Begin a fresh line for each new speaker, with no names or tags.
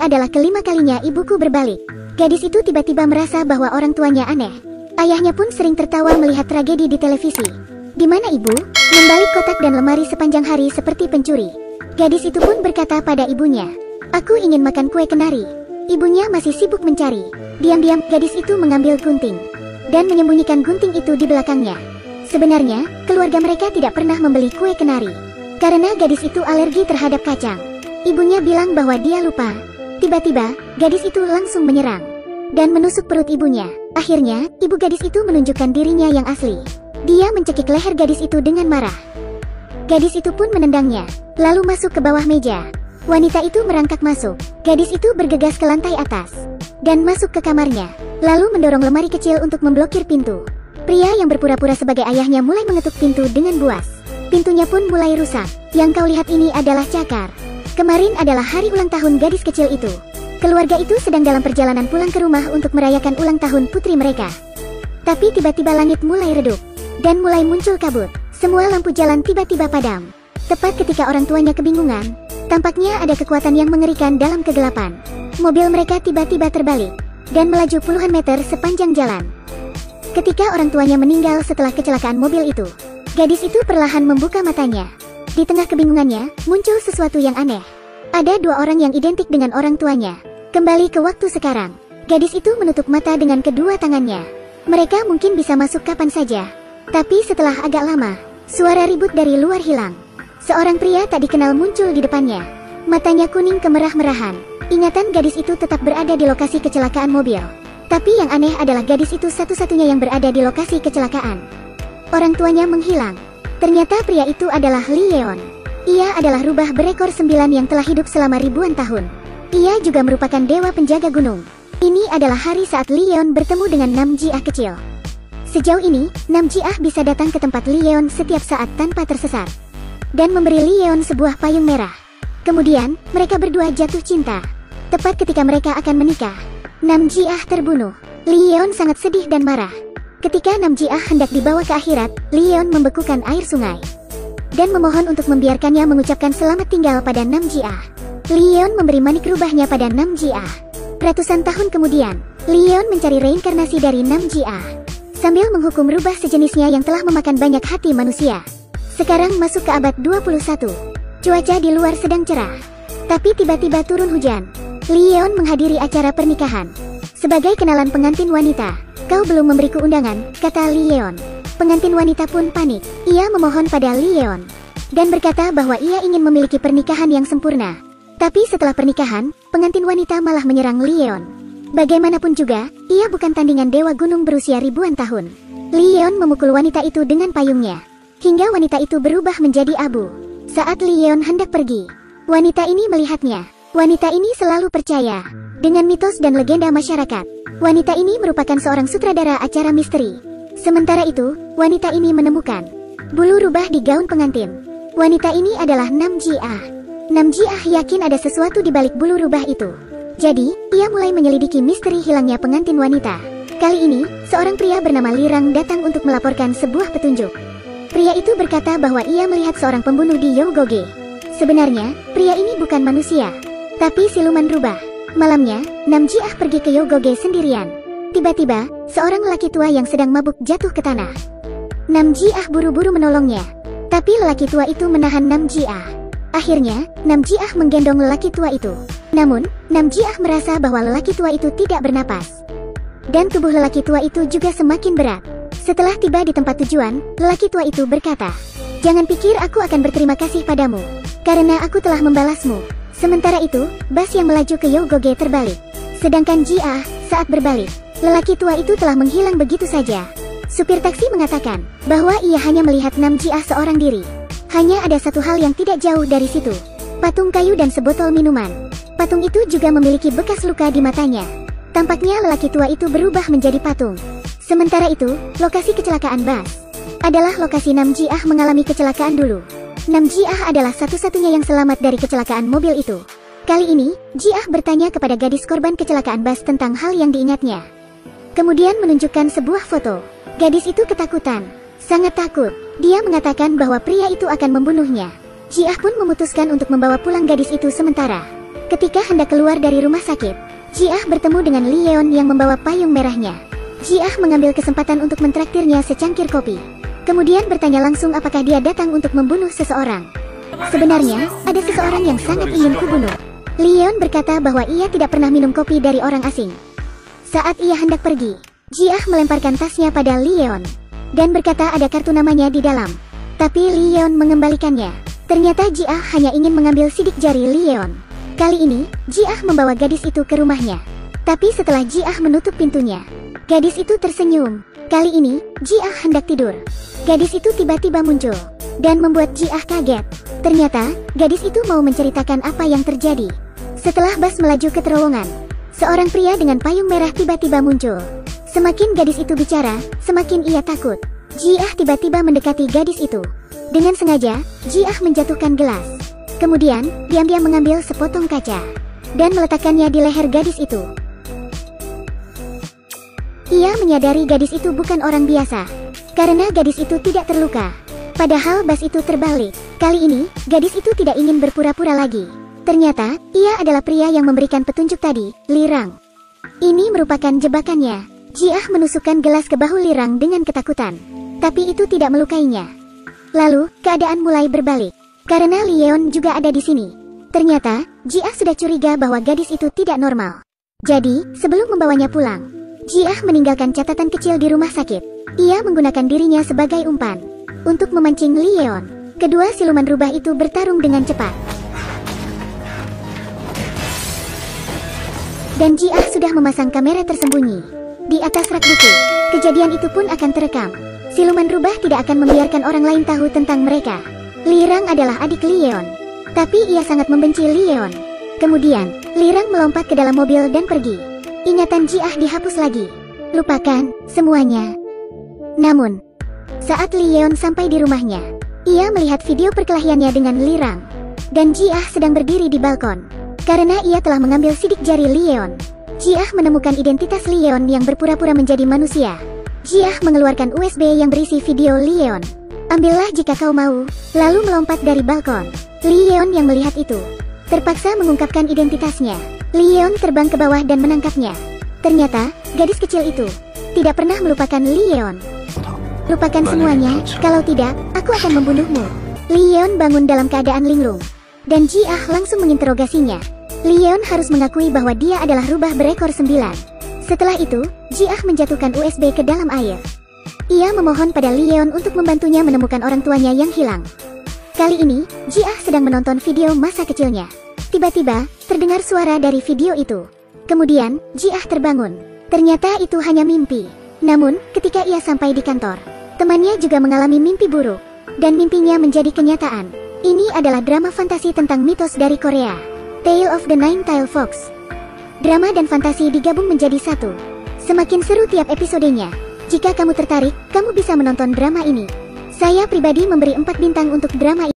adalah kelima kalinya ibuku berbalik. Gadis itu tiba-tiba merasa bahwa orang tuanya aneh. Ayahnya pun sering tertawa melihat tragedi di televisi. Di mana ibu? Membalik kotak dan lemari sepanjang hari seperti pencuri. Gadis itu pun berkata pada ibunya, "Aku ingin makan kue kenari." Ibunya masih sibuk mencari. Diam-diam gadis itu mengambil gunting dan menyembunyikan gunting itu di belakangnya. Sebenarnya, keluarga mereka tidak pernah membeli kue kenari karena gadis itu alergi terhadap kacang. Ibunya bilang bahwa dia lupa. Tiba-tiba, gadis itu langsung menyerang dan menusuk perut ibunya. Akhirnya, ibu gadis itu menunjukkan dirinya yang asli. Dia mencekik leher gadis itu dengan marah. Gadis itu pun menendangnya, lalu masuk ke bawah meja. Wanita itu merangkak masuk. Gadis itu bergegas ke lantai atas dan masuk ke kamarnya, lalu mendorong lemari kecil untuk memblokir pintu. Pria yang berpura-pura sebagai ayahnya mulai mengetuk pintu dengan buas. Pintunya pun mulai rusak. Yang kau lihat ini adalah cakar. Kemarin adalah hari ulang tahun gadis kecil itu. Keluarga itu sedang dalam perjalanan pulang ke rumah untuk merayakan ulang tahun putri mereka. Tapi tiba-tiba langit mulai redup dan mulai muncul kabut. Semua lampu jalan tiba-tiba padam. Tepat ketika orang tuanya kebingungan, tampaknya ada kekuatan yang mengerikan dalam kegelapan. Mobil mereka tiba-tiba terbalik dan melaju puluhan meter sepanjang jalan. Ketika orang tuanya meninggal setelah kecelakaan mobil itu, gadis itu perlahan membuka matanya. Di tengah kebingungannya, muncul sesuatu yang aneh. Ada dua orang yang identik dengan orang tuanya. Kembali ke waktu sekarang, gadis itu menutup mata dengan kedua tangannya. Mereka mungkin bisa masuk kapan saja. Tapi setelah agak lama, suara ribut dari luar hilang. Seorang pria tak dikenal muncul di depannya. Matanya kuning kemerah-merahan. Ingatan gadis itu tetap berada di lokasi kecelakaan mobil. Tapi yang aneh adalah gadis itu satu-satunya yang berada di lokasi kecelakaan. Orang tuanya menghilang. Ternyata pria itu adalah Li Yeon. Ia adalah rubah berekor 9 yang telah hidup selama ribuan tahun. Ia juga merupakan dewa penjaga gunung. Ini adalah hari saat Li Yeon bertemu dengan Nam Ji-ah kecil. Sejauh ini, Nam Ji-ah bisa datang ke tempat Li Yeon setiap saat tanpa tersesat dan memberi Li Yeon sebuah payung merah. Kemudian, mereka berdua jatuh cinta. Tepat ketika mereka akan menikah, Nam Ji-ah terbunuh. Li Yeon sangat sedih dan marah. Ketika Nam Ji-ah hendak dibawa ke akhirat, Li Yeon membekukan air sungai dan memohon untuk membiarkannya mengucapkan selamat tinggal pada Nam Ji-ah. Li Yeon memberi manik rubahnya pada Nam Ji-ah. Ratusan tahun kemudian, Li Yeon mencari reinkarnasi dari Nam Ji-ah sambil menghukum rubah sejenisnya yang telah memakan banyak hati manusia. Sekarang masuk ke abad 21. Cuaca di luar sedang cerah, tapi tiba-tiba turun hujan. Li Yeon menghadiri acara pernikahan. Sebagai kenalan pengantin wanita, "Kau belum memberiku undangan," kata Li Yeon. Pengantin wanita pun panik. Ia memohon pada Li Yeon dan berkata bahwa ia ingin memiliki pernikahan yang sempurna. Tapi setelah pernikahan, pengantin wanita malah menyerang Li Yeon. Bagaimanapun juga, ia bukan tandingan dewa gunung berusia ribuan tahun. Li Yeon memukul wanita itu dengan payungnya, hingga wanita itu berubah menjadi abu. Saat Li Yeon hendak pergi, wanita ini melihatnya. Wanita ini selalu percaya dengan mitos dan legenda masyarakat. Wanita ini merupakan seorang sutradara acara misteri. Sementara itu, wanita ini menemukan bulu rubah di gaun pengantin. Wanita ini adalah Nam Ji-ah. Nam Ji-ah yakin ada sesuatu di balik bulu rubah itu. Jadi, ia mulai menyelidiki misteri hilangnya pengantin wanita. Kali ini, seorang pria bernama Lirang datang untuk melaporkan sebuah petunjuk. Pria itu berkata bahwa ia melihat seorang pembunuh di Yogoge. Sebenarnya, pria ini bukan manusia, tapi siluman rubah. Malamnya, Nam Ji-ah pergi ke Yogoge sendirian. Tiba-tiba, seorang lelaki tua yang sedang mabuk jatuh ke tanah. Nam Ji-ah buru-buru menolongnya, tapi lelaki tua itu menahan Nam Ji-ah. Akhirnya, Nam Ji-ah menggendong lelaki tua itu. Namun, Nam Ji-ah merasa bahwa lelaki tua itu tidak bernapas. Dan tubuh lelaki tua itu juga semakin berat. Setelah tiba di tempat tujuan, lelaki tua itu berkata, "Jangan pikir aku akan berterima kasih padamu, karena aku telah membalasmu." Sementara itu, bas yang melaju ke Yogoge terbalik. Sedangkan Ji-ah, saat berbalik, lelaki tua itu telah menghilang begitu saja. Supir taksi mengatakan bahwa ia hanya melihat Nam Ji-ah seorang diri. Hanya ada satu hal yang tidak jauh dari situ, patung kayu dan sebotol minuman. Patung itu juga memiliki bekas luka di matanya. Tampaknya lelaki tua itu berubah menjadi patung. Sementara itu, lokasi kecelakaan bas adalah lokasi Nam Ji-ah mengalami kecelakaan dulu. Nam Ji-ah adalah satu-satunya yang selamat dari kecelakaan mobil itu. Kali ini, Ji-ah bertanya kepada gadis korban kecelakaan bas tentang hal yang diingatnya. Kemudian menunjukkan sebuah foto. Gadis itu ketakutan, sangat takut. Dia mengatakan bahwa pria itu akan membunuhnya. Ji-ah pun memutuskan untuk membawa pulang gadis itu sementara. Ketika hendak keluar dari rumah sakit, Ji-ah bertemu dengan Leon yang membawa payung merahnya. Ji-ah mengambil kesempatan untuk mentraktirnya secangkir kopi. Kemudian bertanya langsung apakah dia datang untuk membunuh seseorang. Sebenarnya, ada seseorang yang sangat ingin kubunuh. Leon berkata bahwa ia tidak pernah minum kopi dari orang asing. Saat ia hendak pergi, Ji-ah melemparkan tasnya pada Leon dan berkata ada kartu namanya di dalam. Tapi Leon mengembalikannya. Ternyata Ji-ah hanya ingin mengambil sidik jari Leon. Kali ini, Ji-ah membawa gadis itu ke rumahnya. Tapi setelah Ji-ah menutup pintunya, gadis itu tersenyum. Kali ini, Ji-ah hendak tidur. Gadis itu tiba-tiba muncul dan membuat Ji-ah kaget. Ternyata, gadis itu mau menceritakan apa yang terjadi. Setelah bus melaju ke terowongan, seorang pria dengan payung merah tiba-tiba muncul. Semakin gadis itu bicara, semakin ia takut. Ji-ah tiba-tiba mendekati gadis itu. Dengan sengaja, Ji-ah menjatuhkan gelas. Kemudian, diam-diam mengambil sepotong kaca dan meletakkannya di leher gadis itu. Ia menyadari gadis itu bukan orang biasa, karena gadis itu tidak terluka. Padahal bas itu terbalik. Kali ini, gadis itu tidak ingin berpura-pura lagi. Ternyata, ia adalah pria yang memberikan petunjuk tadi, Lirang. Ini merupakan jebakannya. Ji-ah menusukkan gelas ke bahu Lirang dengan ketakutan. Tapi itu tidak melukainya. Lalu, keadaan mulai berbalik. Karena Leon juga ada di sini. Ternyata, Ji-ah sudah curiga bahwa gadis itu tidak normal. Jadi, sebelum membawanya pulang, Ji-ah meninggalkan catatan kecil di rumah sakit. Ia menggunakan dirinya sebagai umpan untuk memancing Leon. Kedua siluman rubah itu bertarung dengan cepat. Dan Ji-ah sudah memasang kamera tersembunyi di atas rak buku. Kejadian itu pun akan terekam. Siluman rubah tidak akan membiarkan orang lain tahu tentang mereka. Lirang adalah adik Leon, tapi ia sangat membenci Leon. Kemudian, Lirang melompat ke dalam mobil dan pergi. Ingatan Ji-ah dihapus lagi. Lupakan semuanya. Namun, saat Leon sampai di rumahnya, ia melihat video perkelahiannya dengan Lirang. Dan Ji-ah sedang berdiri di balkon. Karena ia telah mengambil sidik jari Leon, Ji-ah menemukan identitas Leon yang berpura-pura menjadi manusia. Ji-ah mengeluarkan USB yang berisi video Leon. Ambillah jika kau mau, lalu melompat dari balkon. Leon yang melihat itu terpaksa mengungkapkan identitasnya. Leon terbang ke bawah dan menangkapnya. Ternyata, gadis kecil itu tidak pernah melupakan Leon. Lupakan semuanya, kalau tidak, aku akan membunuhmu. Leon bangun dalam keadaan linglung. Dan Ji-ah langsung menginterogasinya. Leon harus mengakui bahwa dia adalah rubah berekor 9. Setelah itu, Ji-ah menjatuhkan USB ke dalam air. Ia memohon pada Leon untuk membantunya menemukan orang tuanya yang hilang. Kali ini, Ji-ah sedang menonton video masa kecilnya. Tiba-tiba, terdengar suara dari video itu. Kemudian, Ji-ah terbangun. Ternyata itu hanya mimpi. Namun, ketika ia sampai di kantor, temannya juga mengalami mimpi buruk. Dan mimpinya menjadi kenyataan. Ini adalah drama fantasi tentang mitos dari Korea. Tale of the Nine-Tailed Fox. Drama dan fantasi digabung menjadi satu. Semakin seru tiap episodenya. Jika kamu tertarik, kamu bisa menonton drama ini. Saya pribadi memberi 4 bintang untuk drama ini.